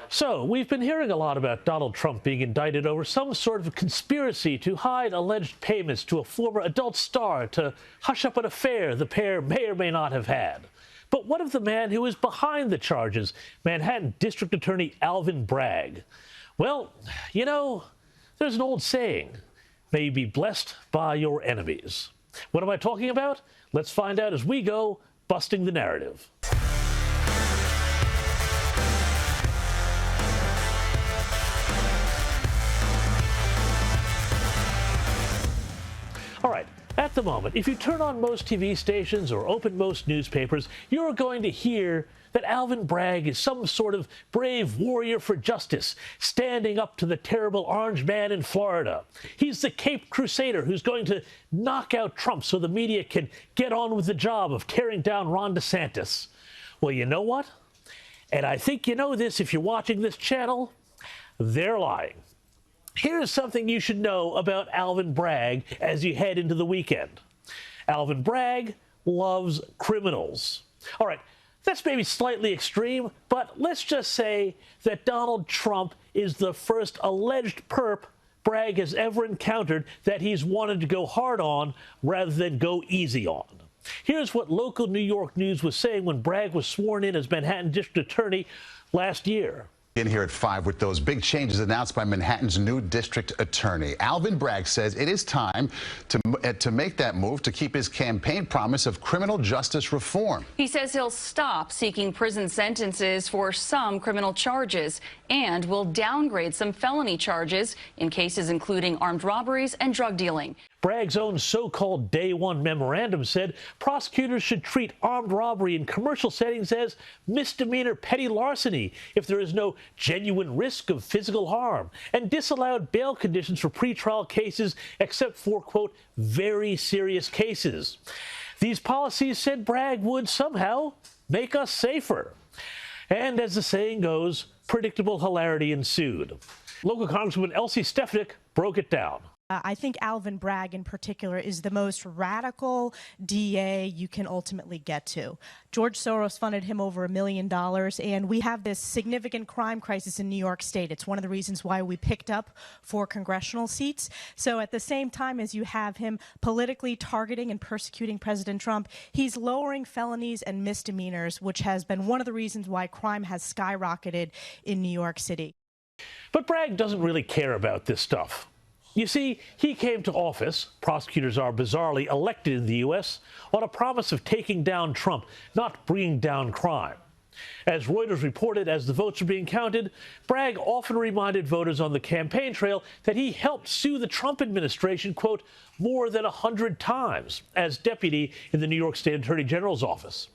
So, we've been hearing a lot about Donald Trump being indicted over some sort of conspiracy to hide alleged payments to a former adult star to hush up an affair the pair may or may not have had. But what of the man who is behind the charges, Manhattan District Attorney Alvin Bragg? Well, you know, there's an old saying, may you be blessed by your enemies. What am I talking about? Let's find out as we go busting the narrative. All right, at the moment, if you turn on most TV stations or open most newspapers, you're going to hear that Alvin Bragg is some sort of brave warrior for justice, standing up to the terrible orange man in Florida. He's the Caped Crusader who's going to knock out Trump so the media can get on with the job of tearing down Ron DeSantis. Well, you know what? And I think you know this if you're watching this channel. They're lying. Here's something you should know about Alvin Bragg as you head into the weekend. Alvin Bragg loves criminals. All right, that's maybe slightly extreme, but let's just say that Donald Trump is the first alleged perp Bragg has ever encountered that he's wanted to go hard on rather than go easy on. Here's what local New York news was saying when Bragg was sworn in as Manhattan District Attorney last year. In here at 5 with those big changes announced by Manhattan's new district attorney. Alvin Bragg says it is time to make that move to keep his campaign promise of criminal justice reform. He says he'll stop seeking prison sentences for some criminal charges and will downgrade some felony charges in cases including armed robberies and drug dealing. Bragg's own so-called Day One memorandum said prosecutors should treat armed robbery in commercial settings as misdemeanor petty larceny if there is no genuine risk of physical harm, and disallowed bail conditions for pretrial cases except for, quote, very serious cases. These policies, said Bragg, would somehow make us safer. And as the saying goes, predictable hilarity ensued. Local Congresswoman Elsie Stephanic broke it down. I think Alvin Bragg in particular is the most radical DA you can ultimately get to. George Soros funded him over $1 million, and we have this significant crime crisis in New York State. It's one of the reasons why we picked up 4 congressional seats. So at the same time as you have him politically targeting and persecuting President Trump, he's lowering felonies and misdemeanors, which has been one of the reasons why crime has skyrocketed in New York City. But Bragg doesn't really care about this stuff. You see, he came to office, prosecutors are bizarrely elected in the U.S., on a promise of taking down Trump, not bringing down crime. As Reuters reported, as the votes were being counted, Bragg often reminded voters on the campaign trail that he helped sue the Trump administration, quote, more than 100 times as deputy in the New York State Attorney General's office.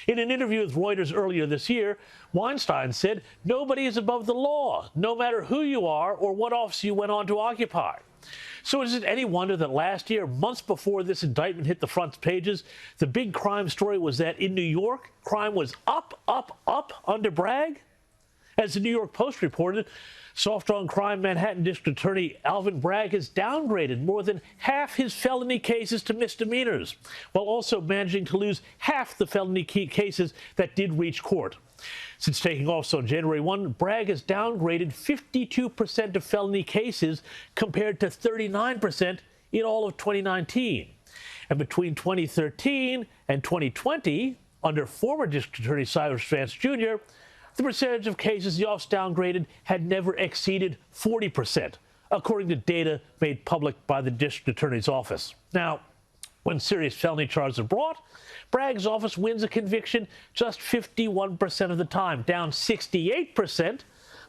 In an interview with Reuters earlier this year, Weinstein said nobody is above the law, no matter who you are or what office you went on to occupy. So is it any wonder that last year, months before this indictment hit the front pages, the big crime story was that in New York, crime was up under Bragg? As the New York Post reported, soft on crime Manhattan District Attorney Alvin Bragg has downgraded more than half his felony cases to misdemeanors, while also managing to lose half the felony cases that did reach court. Since taking office on January 1, Bragg has downgraded 52% of felony cases compared to 39% in all of 2019. And between 2013 and 2020, under former District Attorney Cyrus Vance Jr., the percentage of cases the office downgraded had never exceeded 40%, according to data made public by the District Attorney's office. Now, when serious felony charges are brought, Bragg's office wins a conviction just 51% of the time, down 68%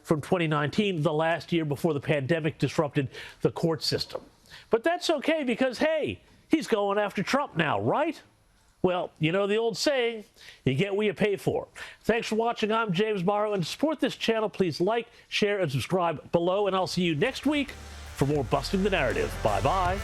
from 2019, the last year before the pandemic disrupted the court system. But that's okay because, hey, he's going after Trump now, right? Well, you know the old saying, you get what you pay for. Thanks for watching. I'm James Morrow, and to support this channel, please like, share, and subscribe below, and I'll see you next week for more Busting the Narrative. Bye-bye.